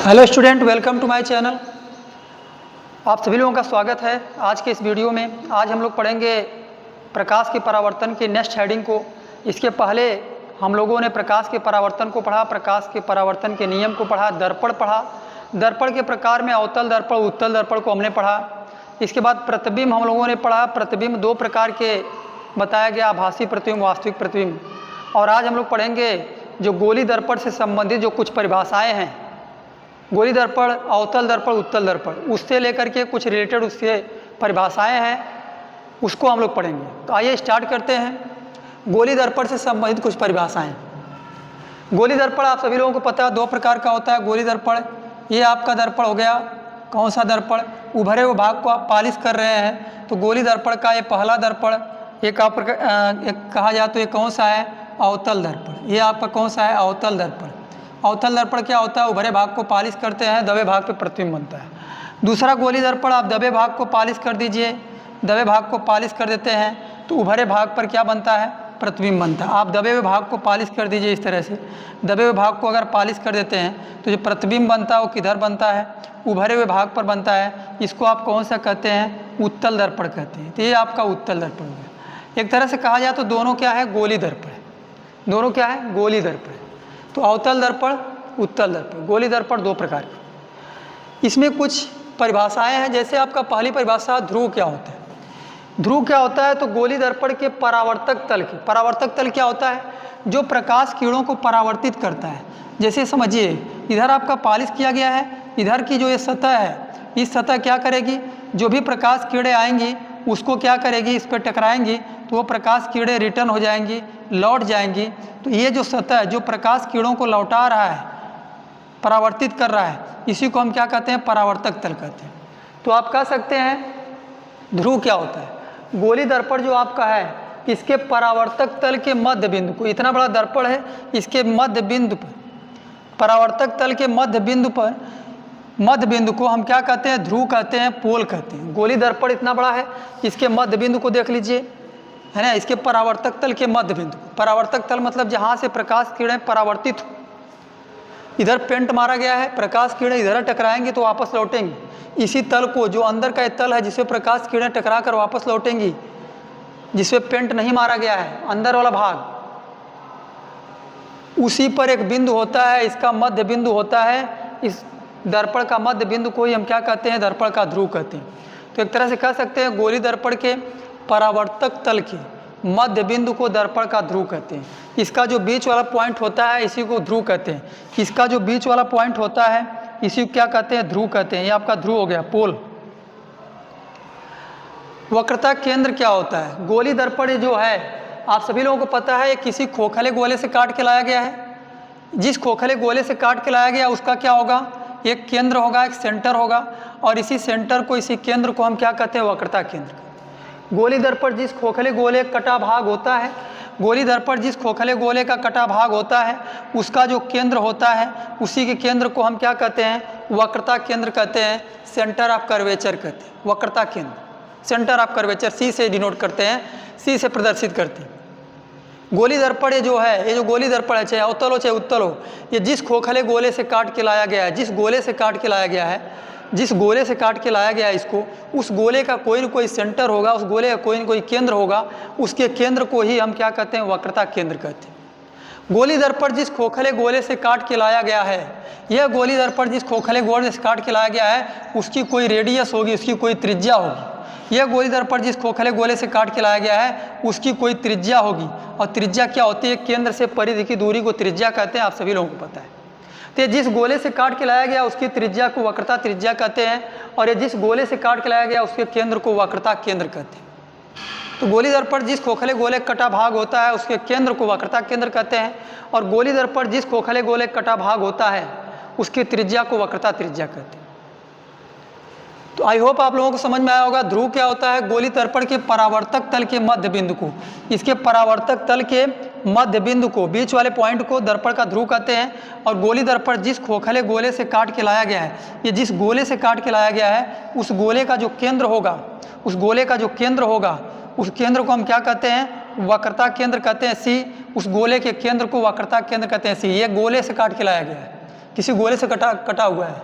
Hello student, welcome to my channel. आप सभी लोगों का स्वागत है आज के इस वीडियो में। आज हम लोग पढ़ेंगे प्रकाश के परावर्तन की नेक्स्ट हेडिंग को। इसके पहले हम लोगों ने प्रकाश के परावर्तन को पढ़ा, प्रकाश के परावर्तन के नियम को पढ़ा, दर्पण पढ़ा। दर्पण के प्रकार में अवतल दर्पण, उत्तल दर्पण को हमने पढ़ा। इसके बाद प्रतिबिंब हम लोगों ने पढ़ा। प्रतिबिंब दो प्रकार के बताया गया, आभासी प्रतिबिंब, वास्तविक प्रतिबिंब। और आज हम लोग पढ़ेंगे जो गोली दर्पण से संबंधित जो कुछ परिभाषाएँ हैं, गोली दर्पण, अवतल दर्पण, उत्तल दर्पण, उससे लेकर के कुछ रिलेटेड उससे परिभाषाएं हैं, उसको हम लोग पढ़ेंगे। तो आइए स्टार्ट करते हैं। गोली दर्पण से संबंधित कुछ परिभाषाएं। गोली दर्पण आप सभी लोगों को पता है दो प्रकार का होता है। गोली दर्पण, ये आपका दर्पण हो गया, कौन सा दर्पण, उभरे हुए भाग को आप पालिश कर रहे हैं तो गोली दर्पण का ये पहला दर्पण। एक कहा जाए तो ये कौन सा है, अवतल दर्पण। ये आपका कौन सा है, अवतल दर्पण। अवतल दर्पण क्या होता है, उभरे भाग को पालिश करते हैं, दबे भाग पे प्रतिबिंब बनता है। दूसरा गोली दर्पण, आप दबे भाग को पालिश कर दीजिए, दबे भाग को पालिश कर देते हैं तो उभरे भाग पर क्या बनता है, प्रतिबिंब बनता है। आप दबे हुए भाग को पालिश कर दीजिए इस तरह से, दबे हुए भाग को अगर पालिश कर देते हैं तो जो प्रतिबिंब बनता है वो किधर बनता है, उभरे हुए भाग पर बनता है। इसको आप कौन सा कहते हैं, उत्तल दर्पण कहते हैं। तो ये आपका उत्तल दर्पण हो गया। एक तरह से कहा जाए तो दोनों क्या है, गोली दर्पण। दोनों क्या है, गोली दर्पण। तो अवतल दर्पण, उत्तल दर्पण, गोली दर्पण दो प्रकार के। इसमें कुछ परिभाषाएं हैं। जैसे आपका पहली परिभाषा, ध्रुव क्या होता है। ध्रुव क्या होता है, तो गोली दर्पण के परावर्तक तल के, परावर्तक तल क्या होता है, जो प्रकाश किरणों को परावर्तित करता है। जैसे समझिए, इधर आपका पालिश किया गया है, इधर की जो ये सतह है, इस सतह क्या करेगी, जो भी प्रकाश किरणें आएंगी उसको क्या करेगी, इस पर टकराएंगी तो वो प्रकाश किरणें रिटर्न हो जाएंगी, लौट जाएंगी। तो ये जो सतह जो प्रकाश किरणों को लौटा रहा है, परावर्तित कर रहा है, इसी को हम क्या कहते हैं, परावर्तक तल कहते हैं। तो आप कह सकते हैं ध्रुव क्या होता है, गोली दर्पण जो आपका है, इसके परावर्तक तल के मध्य बिंदु को, इतना बड़ा दर्पण है, इसके मध्य बिंदु पर, परावर्तक तल के मध्य बिंदु पर, मध्य बिंदु को हम क्या कहते हैं, ध्रुव कहते हैं, पोल कहते हैं। गोली दर्पण इतना बड़ा है, इसके मध्य बिंदु को देख लीजिए, है ना, इसके परावर्तक तल के मध्य बिंदु। परावर्तक तल मतलब जहाँ से प्रकाश किरणें परावर्तित हो, इधर पेंट मारा गया है, प्रकाश किरणें इधर टकराएंगी तो वापस लौटेंगी। इसी तल को, जो अंदर का तल है जिसमें प्रकाश किरणें टकरा कर वापस लौटेंगी, जिसमें पेंट नहीं मारा गया है, अंदर वाला भाग, उसी पर एक बिंदु होता है, इसका मध्य बिंदु होता है। इस दर्पण का मध्य बिंदु को ही हम क्या कहते हैं, दर्पण का ध्रुव कहते हैं। तो एक तरह से कह सकते हैं गोली दर्पण के परावर्तक तल के मध्य बिंदु को दर्पण का ध्रुव कहते हैं। इसका जो बीच वाला पॉइंट होता है इसी को ध्रुव कहते हैं। इसका जो बीच वाला पॉइंट होता है इसी को क्या कहते हैं, ध्रुव कहते हैं। ये आपका ध्रुव हो गया, पोल। वक्रता केंद्र क्या होता है, गोली दर्पण जो है आप सभी लोगों को पता है, ये किसी खोखले गोले से काट के लाया गया है। जिस खोखले गोले से काट के लाया गया उसका क्या होगा, एक केंद्र होगा, एक सेंटर होगा, और इसी सेंटर को, इसी केंद्र को हम क्या कहते हैं, वक्रता केंद्र। गोली दर्पण जिस खोखले गोले का कटा भाग होता है, गोली दर्पण जिस खोखले गोले का कटा भाग होता है, उसका जो केंद्र होता है, उसी के केंद्र को हम क्या कहते हैं, वक्रता केंद्र कहते हैं, सेंटर ऑफ कर्वेचर कहते हैं। वक्रता केंद्र, सेंटर ऑफ कर्वेचर, सी से डिनोट करते हैं, सी से प्रदर्शित करते हैं। गोली दर्पण ये जो है, ये जो गोली दर्पण है, चाहे अवतल हो चाहे उत्तल हो, ये जिस खोखले गोले से काट के लाया गया है, जिस गोले से काट के लाया गया है, जिस गोले से काट के लाया गया है इसको, उस गोले का कोई न कोई सेंटर होगा, उस गोले का कोई न कोई केंद्र होगा, उसके केंद्र को ही हम क्या कहते हैं, वक्रता केंद्र कहते हैं। गोली दर्पण जिस खोखले गोले से काट के लाया गया है, यह गोली दर्पण जिस खोखले गोले से काट के लाया गया है, उसकी कोई रेडियस होगी, उसकी कोई त्रिज्या होगी। यह गोली दर्पण जिस खोखले गोले से काट के लाया गया है उसकी कोई त्रिज्या होगी, और त्रिज्या क्या होती है, केंद्र से परिधि की दूरी को त्रिज्या कहते हैं, आप सभी लोगों को पता है। तो जिस गोले से काट के लाया गया उसकी त्रिज्या को वक्रता त्रिज्या कहते हैं, और ये जिस गोले से काट के लाया गया उसके केंद्र को वक्रता केंद्र कहते हैं। तो गोली दर्पण जिस खोखले गोले का कटा भाग होता है उसके केंद्र को वक्रता केंद्र कहते हैं, और गोली दर्पण जिस खोखले गोले का कटा भाग होता है उसकी त्रिज्या को वक्रता त्रिज्या कहते हैं। तो आई होप आप लोगों को समझ में आया होगा ध्रुव क्या होता है, गोली दर्पण के परावर्तक तल के मध्य बिंदु को, इसके परावर्तक तल के मध्य बिंदु को, बीच वाले पॉइंट को दर्पण का ध्रुव कहते हैं। और गोली दर्पण जिस खोखले गोले से काट के लाया गया है, ये जिस गोले से काट के लाया गया है, उस गोले का जो केंद्र होगा, उस गोले का जो केंद्र होगा, उस केंद्र को हम क्या कहते हैं, वक्रता केंद्र कहते हैं, सी। उस गोले के केंद्र को वक्रता केंद्र कहते हैं, सी। ये गोले से काट के लाया गया है, किसी गोले से कटा हुआ है,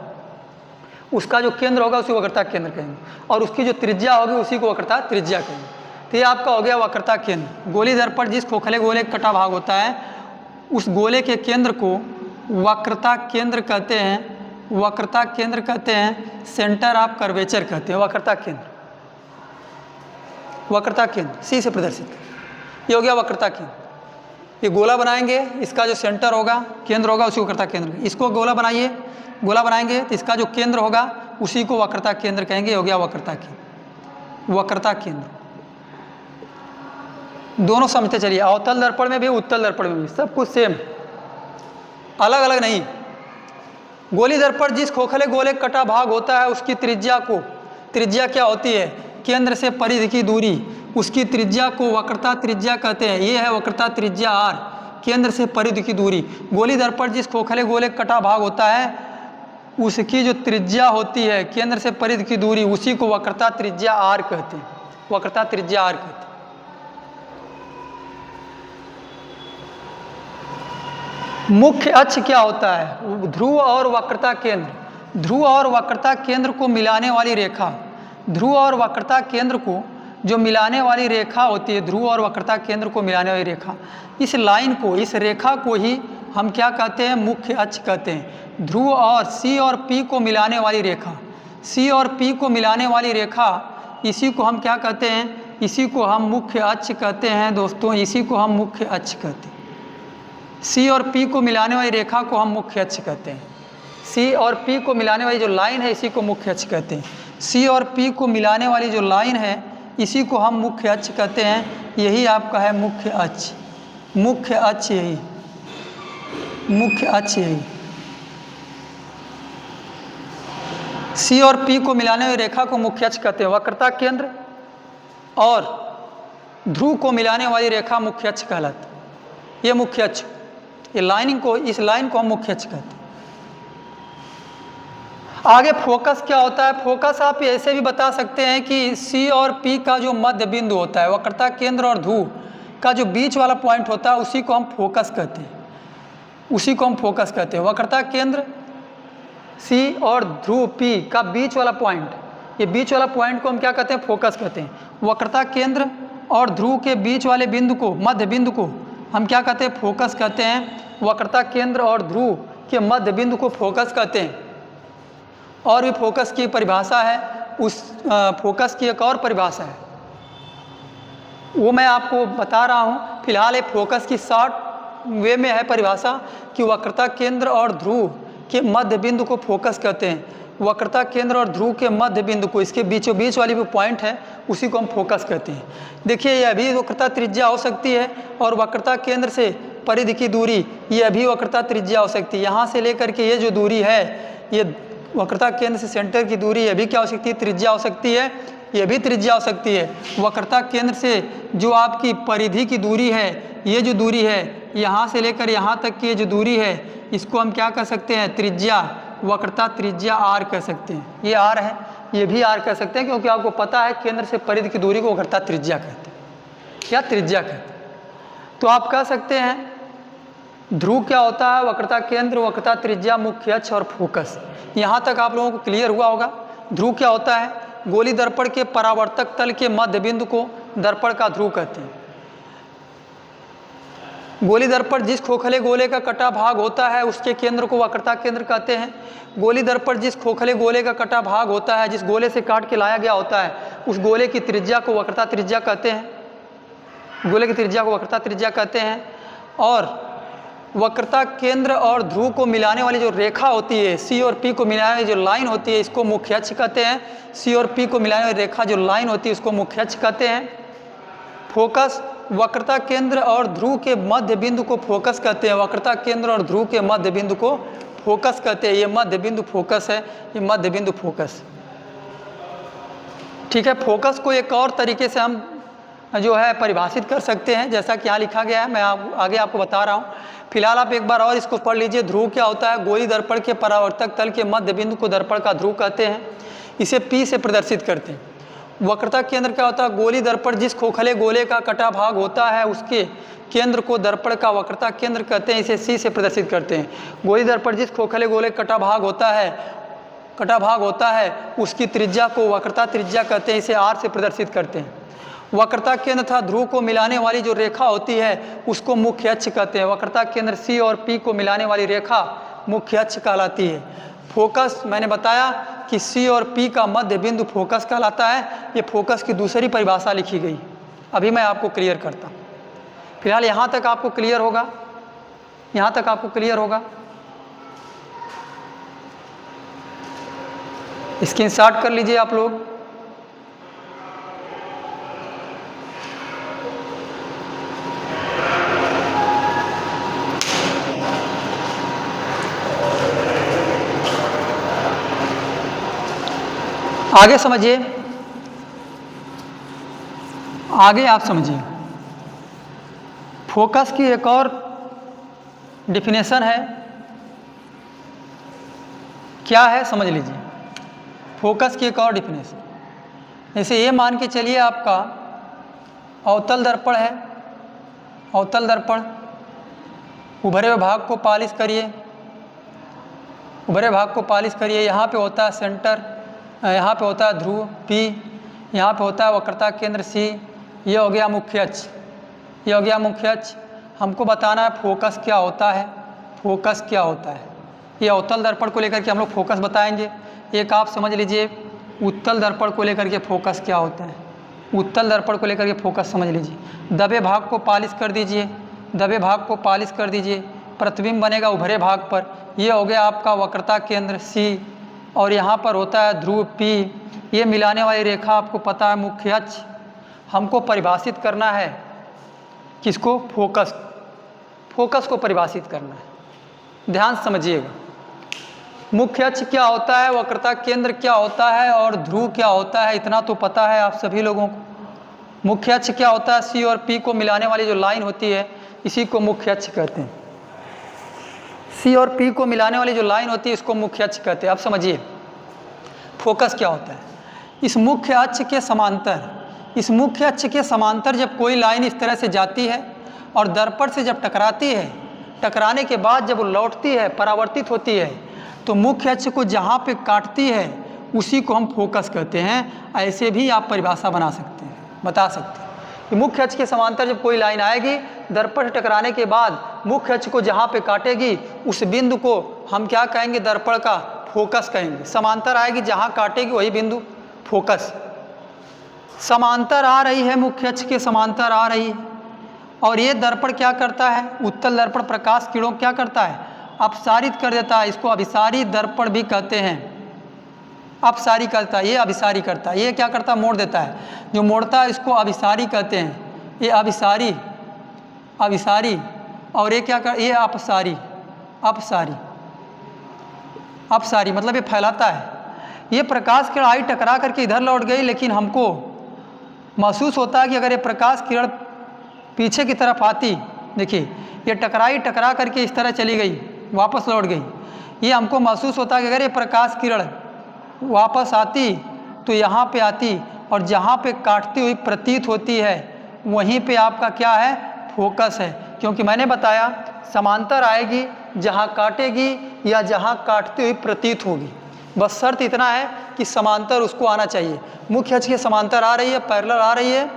उसका जो केंद्र होगा उसी वक्रता केंद्र कहेंगे, और उसकी जो त्रिज्या होगी उसी को वक्रता त्रिज्या कहेंगे। तो ये आपका हो गया वक्रता केंद्र। गोली दर्पण जिस खोखले गोले का कटा भाग होता है उस गोले के केंद्र को वक्रता केंद्र कहते हैं। वक्रता केंद्र कहते हैं, सेंटर ऑफ कर्वेचर कहते हैं। वक्रता केंद्र, वक्रता केंद्र सी से प्रदर्शित करें। ये हो गया वक्रता केंद्र। ये गोला बनाएंगे, इसका जो सेंटर होगा, केंद्र होगा, उसी को वक्रता केंद्र। इसको गोला बनाइए, गोला बनाएंगे तो इसका जो केंद्र होगा उसी को वक्रता केंद्र कहेंगे। ये हो गया वक्रता केंद्र। वक्रता केंद्र दोनों समझते चलिए, अवतल दर्पण में भी उत्तल दर्पण में भी सब कुछ सेम, अलग अलग नहीं। गोली दर्पण जिस खोखले गोले का कटा भाग होता है उसकी त्रिज्या को, त्रिज्या क्या होती है, केंद्र से परिधि की दूरी, उसकी त्रिज्या को वक्रता त्रिज्या कहते हैं। ये है वक्रता त्रिज्या आर, केंद्र से परिधि की दूरी। गोली दर्पण जिस खोखले गोले का कटा भाग होता है उसकी जो त्रिज्या होती है, केंद्र से परिधि की दूरी, उसी को वक्रता त्रिज्या आर कहते हैं। वक्रता त्रिज्या आर कहते हैं। मुख्य अक्ष क्या होता है, ध्रुव और वक्रता केंद्र। ध्रुव और वक्रता केंद्र को मिलाने वाली रेखा, ध्रुव और वक्रता केंद्र को जो मिलाने वाली रेखा होती है, ध्रुव और वक्रता केंद्र को मिलाने वाली रेखा, इस लाइन को, इस रेखा को ही हम क्या कहते हैं, मुख्य अक्ष कहते हैं। ध्रुव और सी और पी को मिलाने वाली रेखा, सी और पी को मिलाने वाली रेखा, इसी को हम क्या कहते हैं, इसी को हम मुख्य अक्ष कहते हैं दोस्तों। इसी को हम मुख्य अक्ष कहते हैं। सी और पी को मिलाने वाली रेखा को हम मुख्य अक्ष कहते हैं। सी और पी को मिलाने वाली जो लाइन है इसी को मुख्य अक्ष कहते हैं। सी और पी को मिलाने वाली जो लाइन है इसी को हम मुख्य अक्ष कहते हैं। यही आपका है मुख्य अक्ष। मुख्य अक्ष यही, मुख्य अक्ष यही। सी और पी को मिलाने वाली रेखा को मुख्य अक्ष कहते हैं। वक्रता केंद्र और ध्रुव को मिलाने वाली रेखा मुख्य अक्ष कहलाती है। ये मुख्य अक्ष, ये लाइनिंग को, इस लाइन को हम मुख्य अक्ष कहते हैं। आगे फोकस क्या होता है, फोकस आप ऐसे भी बता सकते हैं कि सी और पी का जो मध्य बिंदु होता है, वक्रता केंद्र और ध्रुव का जो बीच वाला पॉइंट होता है उसी को हम फोकस कहते हैं। उसी को हम फोकस कहते हैं। वक्रता केंद्र सी और ध्रुव पी का बीच वाला पॉइंट, ये बीच वाला पॉइंट को हम क्या कहते हैं, फोकस कहते हैं। वक्रता केंद्र और ध्रुव के बीच वाले बिंदु को, मध्य बिंदु को हम क्या कहते हैं, फोकस कहते हैं। वक्रता केंद्र और ध्रुव के मध्य बिंदु को फोकस कहते हैं। और भी फोकस की परिभाषा है, उस फोकस की एक और परिभाषा है, वो मैं आपको बता रहा हूँ। फिलहाल एक फोकस की शॉर्ट वे में है परिभाषा कि वक्रता केंद्र और ध्रुव के मध्य बिंदु को फोकस कहते हैं। वक्रता केंद्र और ध्रुव के मध्य बिंदु को, इसके बीचों बीच वाली जो पॉइंट है उसी को हम फोकस कहते हैं। देखिए यह भी वक्रता त्रिज्या हो सकती है और वक्रता केंद्र से परिधि की दूरी यह भी वक्रता त्रिज्या हो सकती है। यहाँ से लेकर के ये जो दूरी है, ये वक्रता केंद्र से सेंटर की दूरी, यह भी क्या हो सकती है, त्रिज्या हो सकती है। यह भी त्रिज्या हो सकती है। वक्रता केंद्र से जो आपकी परिधि की दूरी है, ये जो दूरी है यहाँ से लेकर यहाँ तक की ये जो दूरी है, इसको हम क्या कह सकते हैं, त्रिज्या, वक्रता त्रिज्या आर कह सकते हैं। ये आर है, ये भी आर कह सकते हैं, क्योंकि आपको पता है केंद्र से परिधि की दूरी को वक्रता त्रिज्या कहते हैं या त्रिज्या कहते हैं। तो आप कह सकते हैं ध्रुव क्या होता है, वक्रता केंद्र, वक्रता त्रिज्या, मुख्य अक्ष और फोकस। यहाँ तक आप लोगों को क्लियर हुआ होगा। ध्रुव क्या होता है, गोली दर्पण के परावर्तक तल के मध्य बिंदु को दर्पण का ध्रुव कहते हैं। गोली दर्पण जिस खोखले गोले का कटा भाग होता है उसके केंद्र को वक्रता केंद्र कहते हैं। गोली दर्पण जिस खोखले गोले का कटा भाग होता है, जिस गोले से काट के लाया गया होता है, उस गोले की त्रिज्या को वक्रता त्रिज्या कहते हैं। गोले की त्रिज्या को वक्रता त्रिज्या कहते हैं। और वक्रता केंद्र और ध्रुव को मिलाने वाली जो रेखा होती है, सी और पी को मिलाने वाली जो लाइन होती है, इसको मुख्य अक्ष कहते हैं। सी और पी को मिलाने वाली रेखा जो लाइन होती है, इसको मुख्य अक्ष कहते हैं। फोकस, वक्रता केंद्र और ध्रुव के मध्य बिंदु को फोकस कहते हैं। वक्रता केंद्र और ध्रुव के मध्य बिंदु को फोकस कहते हैं। ये मध्य बिंदु फोकस है, ये मध्य बिंदु फोकस। ठीक है, फोकस को एक और तरीके से हम जो है परिभाषित कर सकते हैं, जैसा कि यहाँ लिखा गया है, मैं आगे आपको बता रहा हूँ। फिलहाल आप एक बार और इसको पढ़ लीजिए। ध्रुव क्या होता है, गोली दर्पण के परावर्तक तल के मध्य बिंदु को दर्पण का ध्रुव कहते हैं। इसे पी से प्रदर्शित करते हैं। वक्रता केंद्र क्या होता है? गोली दर्पण जिस खोखले गोले का कटा भाग होता है उसके केंद्र को दर्पण का वक्रता केंद्र कहते हैं। इसे सी से प्रदर्शित करते हैं। गोली दर्पण जिस खोखले गोले का कटा भाग होता है उसकी त्रिज्या को वक्रता त्रिज्या कहते हैं। इसे आर से प्रदर्शित करते हैं। वक्रता केंद्र तथा ध्रुव को मिलाने वाली जो रेखा होती है उसको मुख्य अक्ष कहते हैं। वक्रता केंद्र सी और पी को मिलाने वाली रेखा मुख्य अक्ष कहलाती है। फोकस मैंने बताया कि सी और पी का मध्य बिंदु फोकस कहलाता है। ये फोकस की दूसरी परिभाषा लिखी गई। अभी मैं आपको क्लियर करता हूँ। फिलहाल यहाँ तक आपको क्लियर होगा, यहाँ तक आपको क्लियर होगा। स्क्रीनशॉट कर लीजिए आप लोग। आगे समझिए, आगे आप समझिए। फोकस की एक और डिफिनेशन है। क्या है समझ लीजिए। फोकस की एक और डिफिनेशन, जैसे ये मान के चलिए आपका अवतल दर्पण है। अवतल दर्पण, उभरे हुए भाग को पॉलिश करिए, उभरे भाग को पॉलिश करिए। यहाँ पे होता है सेंटर, यहाँ पे होता है ध्रुव P, यहाँ पे होता है वक्रता केंद्र C। ये हो गया मुख्य अक्ष, ये हो गया मुख्य अक्ष। हमको बताना है फोकस क्या होता है। फोकस क्या होता है? ये अवतल दर्पण को लेकर के हम लोग फोकस बताएंगे। एक आप समझ लीजिए उत्तल दर्पण को लेकर के फोकस क्या होता है। उत्तल दर्पण को लेकर के फोकस समझ लीजिए। दबे भाग को पॉलिश कर दीजिए, दबे भाग को पॉलिश कर दीजिए। प्रतिबिंब बनेगा उभरे भाग पर। ये हो गया आपका वक्रता केंद्र C और यहाँ पर होता है ध्रुव P। ये मिलाने वाली रेखा आपको पता है मुख्य अक्ष। हमको परिभाषित करना है किसको? फोकस। फोकस को परिभाषित करना है। ध्यान समझिएगा। मुख्य अक्ष क्या होता है, वक्रता केंद्र क्या होता है और ध्रुव क्या होता है, इतना तो पता है आप सभी लोगों को। मुख्य अक्ष क्या होता है? C और P को मिलाने वाली जो लाइन होती है इसी को मुख्य अक्ष कहते हैं। C और P को मिलाने वाली जो लाइन होती है इसको मुख्य अक्ष कहते हैं। अब समझिए फोकस क्या होता है। इस मुख्य अक्ष के समांतर, इस मुख्य अक्ष के समांतर जब कोई लाइन इस तरह से जाती है और दर्पण से जब टकराती है, टकराने के बाद जब वो लौटती है, परावर्तित होती है, तो मुख्य अक्ष को जहाँ पे काटती है उसी को हम फोकस कहते हैं। ऐसे भी आप परिभाषा बना सकते हैं, बता सकते हैं कि मुख्य अक्ष के समांतर जब कोई लाइन आएगी, दर्पण से टकराने के बाद मुख्य अक्ष को जहाँ पे काटेगी उस बिंदु को हम क्या कहेंगे? दर्पण का फोकस कहेंगे। समांतर आएगी, जहाँ काटेगी वही बिंदु फोकस। समांतर आ रही है, मुख्य अक्ष के समांतर आ रही है और ये दर्पण क्या करता है? उत्तल दर्पण प्रकाश किरणों क्या करता है? अपसारित कर देता है। इसको अभिसारी दर्पण भी कहते हैं। अपसारी करता है, ये अभिसारी करता है। ये क्या करता है? मोड़ देता है। जो मोड़ता है इसको अभिसारी कहते हैं। ये अभिसारी, अभिसारी। और ये क्या कर, ये अपसारी, अपसारी, अपसारी मतलब ये फैलाता है। ये प्रकाश किरण आई टकरा करके इधर लौट गई, लेकिन हमको महसूस होता है कि अगर ये प्रकाश किरण पीछे की तरफ आती, देखिए ये टकरा करके इस तरह चली गई, वापस लौट गई। ये हमको महसूस होता है कि अगर ये प्रकाश किरण वापस आती तो यहाँ पे आती और जहाँ पे काटती हुई प्रतीत होती है वहीं पे आपका क्या है? फोकस है। क्योंकि मैंने बताया समांतर आएगी जहाँ काटेगी या जहाँ काटती हुई प्रतीत होगी। बस शर्त इतना है कि समांतर उसको आना चाहिए। मुख्य अक्ष के समांतर आ रही है, पैरेलल आ रही है।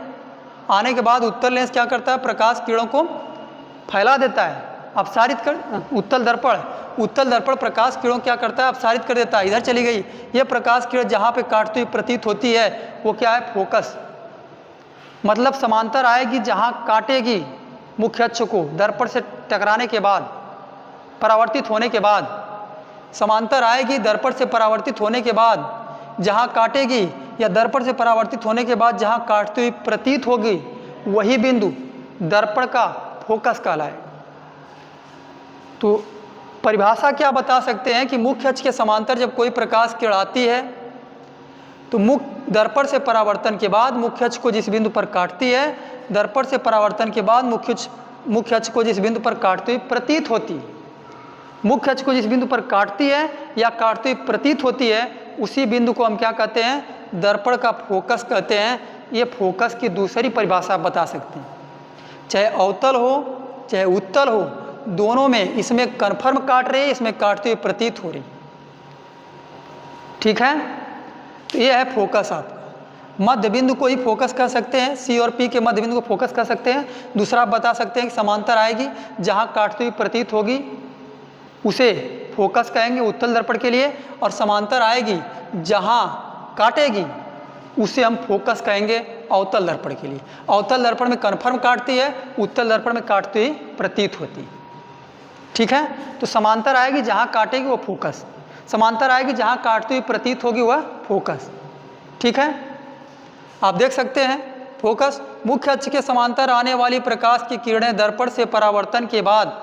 आने के बाद उत्तल लेंस क्या करता है? प्रकाश किरणों को फैला देता है, अपसारित कर। उत्तल दर्पण प्रकाश किरणों क्या करता है? अपसारित कर देता है, इधर चली गई। ये प्रकाश किरण जहाँ पे काटती हुई प्रतीत होती है वो क्या है? फोकस। मतलब समांतर आएगी जहाँ काटेगी मुख्य अक्ष को, दर्पण से टकराने के बाद, परावर्तित होने के बाद। समांतर आएगी दर्पण से परावर्तित होने के बाद जहाँ काटेगी या दर्पण से परावर्तित होने के बाद जहाँ काटती हुई प्रतीत होगी वही बिंदु दर्पण का फोकस कहलाएगा। तो परिभाषा क्या बता सकते हैं कि मुख्य अक्ष के समांतर जब कोई प्रकाश किरण आती है तो दर्पण से परावर्तन के बाद मुख्य अक्ष को जिस बिंदु पर काटती है, दर्पण से परावर्तन के बाद मुख्य अक्ष को जिस बिंदु पर काटती हुई प्रतीत होती है, मुख्य अक्ष को जिस बिंदु पर काटती है या काटती हुई प्रतीत होती है उसी बिंदु को हम क्या कहते हैं? दर्पण का फोकस कहते हैं। ये फोकस की दूसरी परिभाषा आप बता सकते हैं। चाहे अवतल हो चाहे उत्तल हो, दोनों में इसमें कन्फर्म काट रही है, इसमें काटते हुए प्रतीत हो रही। ठीक है, तो ये है फोकस आपका। मध्य बिंदु को ही फोकस कर सकते हैं, सी और पी के मध्य बिंदु को फोकस कर सकते हैं। दूसरा आप बता सकते हैं कि समांतर आएगी जहाँ काटती हुई प्रतीत होगी उसे फोकस कहेंगे उत्तल दर्पण के लिए, और समांतर आएगी जहाँ काटेगी उसे हम फोकस कहेंगे अवतल दर्पण के लिए। अवतल दर्पण में कन्फर्म काटती है, उत्तल दर्पण में काटती हुई प्रतीत होती है। ठीक है, तो समांतर आएगी जहाँ काटेगी वो फोकस, समांतर आएगी जहाँ काटती हुई प्रतीत होगी वह फोकस। ठीक है, आप देख सकते हैं फोकस मुख्य अक्ष के समांतर आने वाली प्रकाश की किरणें दर्पण से परावर्तन के बाद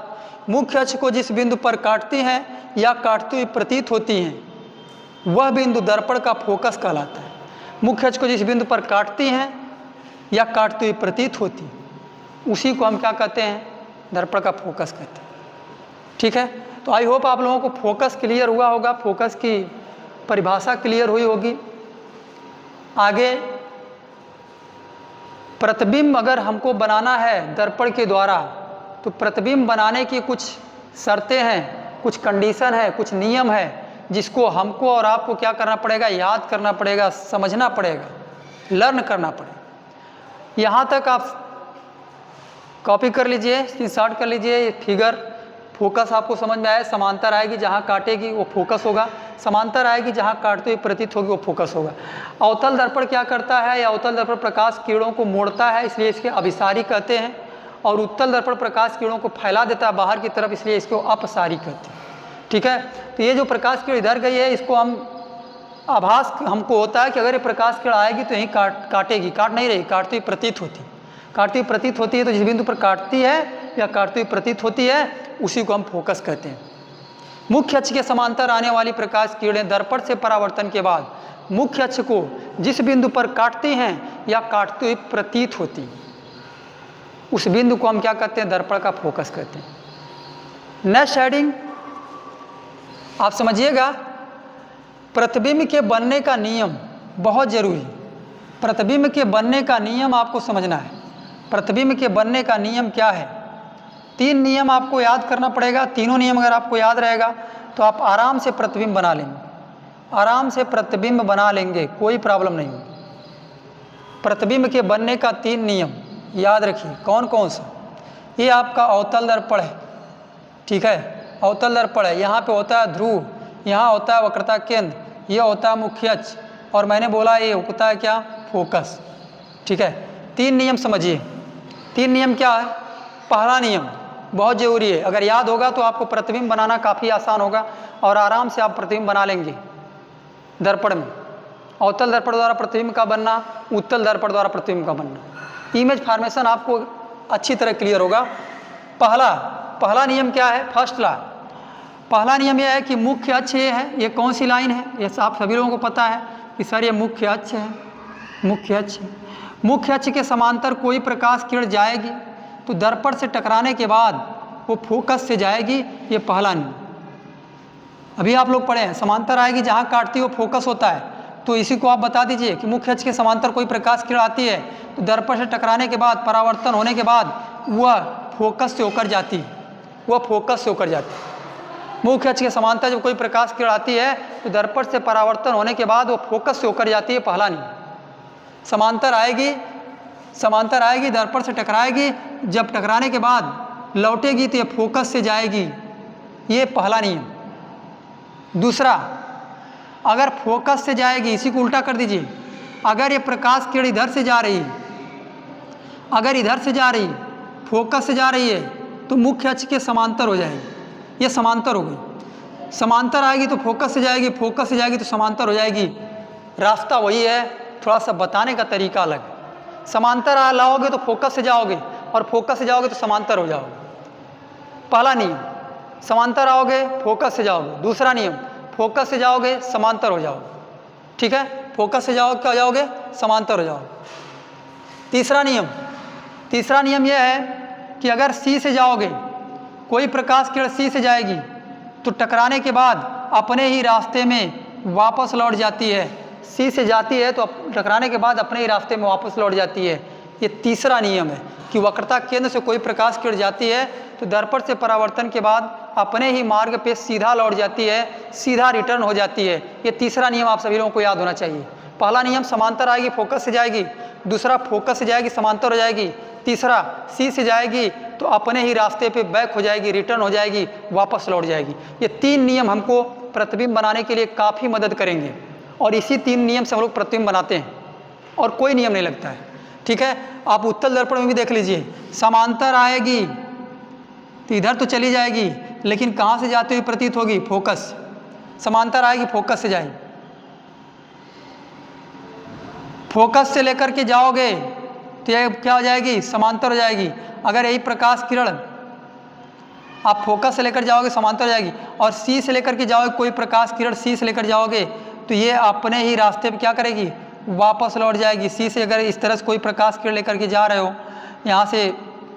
मुख्य अक्ष को जिस बिंदु पर काटती हैं या काटती हुई प्रतीत होती हैं वह बिंदु दर्पण का फोकस कहलाता है। मुख्य अक्ष को जिस बिंदु पर काटती हैं या काटती हुई प्रतीत होती उसी को हम क्या कहते हैं, दर्पण का फोकस कहते हैं। ठीक है, तो आई होप आप लोगों को फोकस क्लियर हुआ होगा, फोकस की परिभाषा क्लियर हुई होगी। आगे प्रतिबिंब अगर हमको बनाना है दर्पण के द्वारा, तो प्रतिबिंब बनाने की कुछ शर्तें हैं, कुछ कंडीशन है, कुछ नियम है जिसको हमको और आपको क्या करना पड़ेगा, याद करना पड़ेगा, समझना पड़ेगा, लर्न करना पड़ेगा। यहाँ तक आप कॉपी कर लीजिए, स्क्रीनशॉट कर लीजिए। ये फिगर फोकस आपको समझ में आया। समांतर आएगी जहाँ काटेगी वो फोकस होगा, समांतर आएगी जहाँ काटते हुए प्रतीत होगी वो फोकस होगा। अवतल दर्पण क्या करता है, या अवतल दर्पण प्रकाश किरणों को मोड़ता है, इसलिए इसके अभिसारी कहते हैं। और उत्तल दर्पण प्रकाश किरणों को फैला देता है बाहर की तरफ, इसलिए इसको अपसारी कहते हैं। ठीक है, तो ये जो प्रकाश किरण इधर गई है इसको हम आभास हमको होता है कि अगर ये प्रकाश किरण आएगी तो यहीं काटेगी, काट नहीं रही, काटती हुई प्रतीत होती, काटती हुई प्रतीत होती है। तो जिस बिंदु पर काटती है या काटती हुई प्रतीत होती है उसी को हम फोकस कहते हैं। मुख्य अक्ष के समांतर आने वाली प्रकाश किरणें दर्पण से परावर्तन के बाद मुख्य अक्ष को जिस बिंदु पर काटती हैं या काटती हुई प्रतीत होती उस बिंदु को हम क्या कहते हैं, दर्पण का फोकस कहते हैं। नेक्स्ट हेडिंग आप समझिएगा, प्रतिबिंब के बनने का नियम बहुत जरूरी। प्रतिबिंब के बनने का नियम आपको समझना है। प्रतिबिंब के बनने का नियम क्या है, 3 नियम आपको याद करना पड़ेगा। तीनों नियम अगर आपको याद रहेगा तो आप आराम से प्रतिबिंब बना लेंगे, आराम से प्रतिबिंब बना लेंगे, कोई प्रॉब्लम नहीं होगी। प्रतिबिंब के बनने का 3 नियम याद रखिए। कौन कौन सा, ये आपका अवतल दर्पण है। ठीक है, अवतल दर्पण है, यहाँ पे होता है ध्रुव, यहाँ होता है वक्रता केंद्र, ये होता है मुख्य अक्ष, और मैंने बोला ये होता है क्या, फोकस। ठीक है, 3 नियम समझिए। 3 नियम क्या है, पहला नियम बहुत ज़रूरी है, अगर याद होगा तो आपको प्रतिबिंब बनाना काफ़ी आसान होगा और आराम से आप प्रतिबिंब बना लेंगे दर्पण में। अवतल दर्पण द्वारा प्रतिबिंब का बनना, उत्तल दर्पण द्वारा प्रतिबिंब का बनना, इमेज फॉर्मेशन आपको अच्छी तरह क्लियर होगा। पहला नियम क्या है, फर्स्ट लॉ। पहला नियम यह है कि मुख्य अक्ष ये है, ये कौन सी लाइन है, ये आप सभी लोगों को पता है कि सर ये मुख्य अक्ष है, मुख्य अक्ष। मुख्य अक्ष के समांतर कोई प्रकाश किरण जाएगी तो दर्पण से टकराने के बाद वो फोकस से जाएगी, ये पहला नियम। अभी आप लोग पढ़े हैं, समांतर आएगी जहाँ काटती वो फोकस होता है, तो इसी को आप बता दीजिए कि मुख्य अक्ष के समांतर कोई प्रकाश किरण आती है तो दर्पण से टकराने के बाद, परावर्तन होने के बाद वह फोकस से होकर जाती है, वह फोकस से होकर जाती है। मुख्य अक्ष के समांतर जब कोई प्रकाश किरण आती है तो दर्पण से परावर्तन होने के बाद वो फोकस से होकर जाती है, पहला नियम। समांतर आएगी दर्पण से टकराएगी, जब टकराने के बाद लौटेगी तो ये फोकस से जाएगी, ये पहला नियम। दूसरा, अगर फोकस से जाएगी, इसी को उल्टा कर दीजिए, अगर ये प्रकाश किरण इधर से जा रही, अगर इधर से जा रही, फोकस से जा रही है तो मुख्य अक्ष के समांतर हो जाएगी, ये समांतर हो गई। समांतर आएगी तो फोकस से जाएगी, फोकस से जाएगी तो समांतर हो जाएगी। रास्ता वही है, थोड़ा सा बताने का तरीका अलग है। समांतर लाओगे तो फोकस से जाओगे और फोकस से जाओगे तो समांतर हो जाओगे, पहला नियम। समांतर आओगे फोकस से जाओगे, दूसरा नियम, फोकस से जाओगे समांतर हो जाओगे। ठीक है, फोकस से जाओगे क्या जाओगे, समांतर हो जाओगे। तीसरा नियम यह है कि अगर सी से जाओगे, कोई प्रकाश किरण सी से जाएगी तो टकराने के बाद अपने ही रास्ते में वापस लौट जाती है, सी से जाती है तो टकराने के बाद अपने ही रास्ते में वापस लौट जाती है। ये तीसरा नियम है कि वक्रता केंद्र से कोई प्रकाश किरण जाती है तो दर्पण से परावर्तन के बाद अपने ही मार्ग पे सीधा लौट जाती है, सीधा रिटर्न हो जाती है। ये तीसरा नियम आप सभी लोगों को याद होना चाहिए। पहला नियम समांतर आएगी फोकस से जाएगी, दूसरा फोकस से जाएगी समांतर हो जाएगी, तीसरा सी से जाएगी तो अपने ही रास्ते पे बैक हो जाएगी, रिटर्न हो जाएगी, वापस लौट जाएगी। ये 3 नियम हमको प्रतिबिंब बनाने के लिए काफ़ी मदद करेंगे और इसी 3 नियम से हम लोग प्रतिबिंब बनाते हैं और कोई नियम नहीं लगता है। ठीक है, आप उत्तल दर्पण में भी देख लीजिए, समांतर आएगी तो इधर तो चली जाएगी लेकिन कहाँ से जाती हुई प्रतीत होगी? फोकस। समांतर आएगी फोकस से जाएगी, फोकस से लेकर के जाओगे तो ये क्या हो जाएगी? समांतर हो जाएगी। अगर यही प्रकाश किरण आप फोकस से लेकर जाओगे समांतर हो जाएगी, और सी से लेकर के जाओगे, कोई प्रकाश किरण सी से लेकर जाओगे तो ये अपने ही रास्ते पे क्या करेगी? वापस लौट जाएगी। सी से अगर इस तरह से कोई प्रकाश किरण लेकर के जा रहे हो, यहाँ से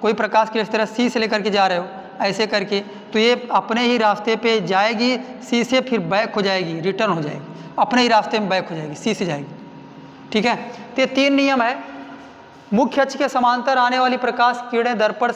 कोई प्रकाश किरण इस तरह सी से लेकर के जा रहे हो ऐसे करके, तो ये अपने ही रास्ते पे जाएगी, सी से फिर बैक हो जाएगी, रिटर्न हो जाएगी, अपने ही रास्ते में बैक हो जाएगी, सी से जाएगी। ठीक है, तो ये 3 नियम है। मुख्य अक्ष के समांतर आने वाली प्रकाश किरणें दर्पण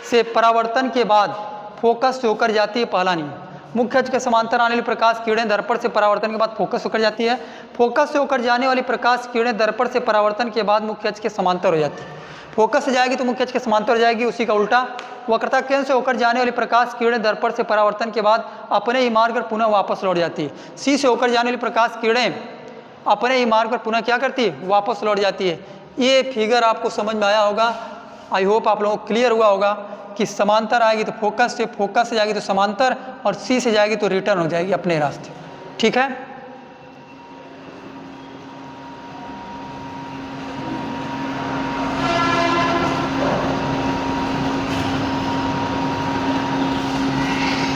से परावर्तन के बाद फोकस से होकर जाती है। पहला नियम, मुख्य अक्ष के समांतर आने वाली प्रकाश किरणें दर्पण से परावर्तन के बाद फोकस होकर जाती है। फोकस से होकर जाने वाली प्रकाश किरणें दर्पण से परावर्तन के बाद मुख्य अक्ष के समांतर हो जाती है। फोकस से जाएगी तो मुख्य अक्ष के समांतर हो जाएगी, उसी का उल्टा वक्रता केंद्र से होकर जाने वाली प्रकाश किरणें दर्पण से परावर्तन के बाद अपने ही मार्ग पर पुनः वापस लौट जाती है। सी से होकर जाने वाली प्रकाश किरणें अपने ही मार्ग पर पुनः क्या करती है? वापस लौट जाती है। ये फिगर आपको समझ में आया होगा, आई होप आप लोगों को क्लियर हुआ होगा कि समांतर आएगी तो फोकस से जाएगी तो समांतर, और सी से जाएगी तो रिटर्न हो जाएगी अपने रास्ते। ठीक है,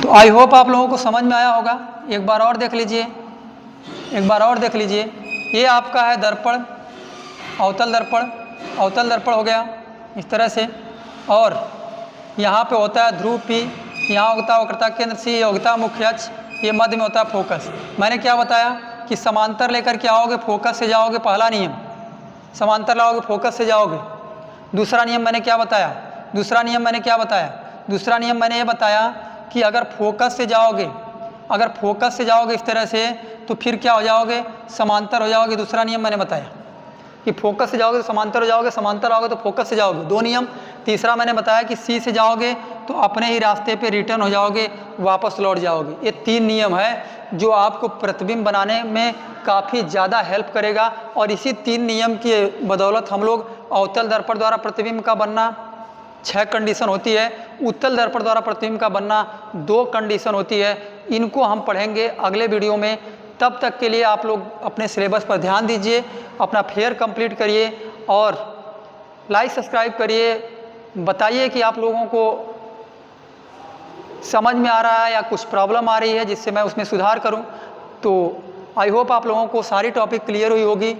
तो आई होप आप लोगों को समझ में आया होगा। एक बार और देख लीजिए, ये आपका है दर्पण, अवतल दर्पण हो गया इस तरह से, और यहाँ पे होता है ध्रुव P, यहाँ होता है वक्रता केंद्र C, ये होता है मुख्य अक्ष, ये मध्य में होता है फोकस। मैंने क्या बताया कि समांतर लेकर के आओगे, फोकस से जाओगे, पहला नियम। समांतर लाओगे, फोकस से जाओगे। दूसरा नियम मैंने क्या बताया? दूसरा नियम मैंने ये बताया कि अगर फोकस से जाओगे इस तरह से तो फिर क्या हो जाओगे? समांतर हो जाओगे। दूसरा नियम मैंने बताया कि फोकस से जाओगे तो समांतर हो जाओगे, समांतर आओगे तो फोकस से जाओगे, 2 नियम। तीसरा मैंने बताया कि सी से जाओगे तो अपने ही रास्ते पे रिटर्न हो जाओगे, वापस लौट जाओगे। ये 3 नियम है जो आपको प्रतिबिंब बनाने में काफ़ी ज़्यादा हेल्प करेगा, और इसी 3 नियम की बदौलत हम लोग अवतल दर्पण द्वारा प्रतिबिंब का बनना 6 कंडीशन होती है, उत्तल दर्पण द्वारा प्रतिबिंब का बनना 2 कंडीशन होती है। इनको हम पढ़ेंगे अगले वीडियो में। तब तक के लिए आप लोग अपने सिलेबस पर ध्यान दीजिए, अपना फेयर कंप्लीट करिए और लाइक सब्सक्राइब करिए। बताइए कि आप लोगों को समझ में आ रहा है या कुछ प्रॉब्लम आ रही है जिससे मैं उसमें सुधार करूं। तो आई होप आप लोगों को सारी टॉपिक क्लियर हुई होगी।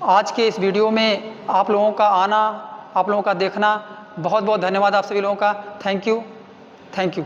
आज के इस वीडियो में आप लोगों का आना, आप लोगों का देखना, बहुत बहुत धन्यवाद आप सभी लोगों का। Thank you.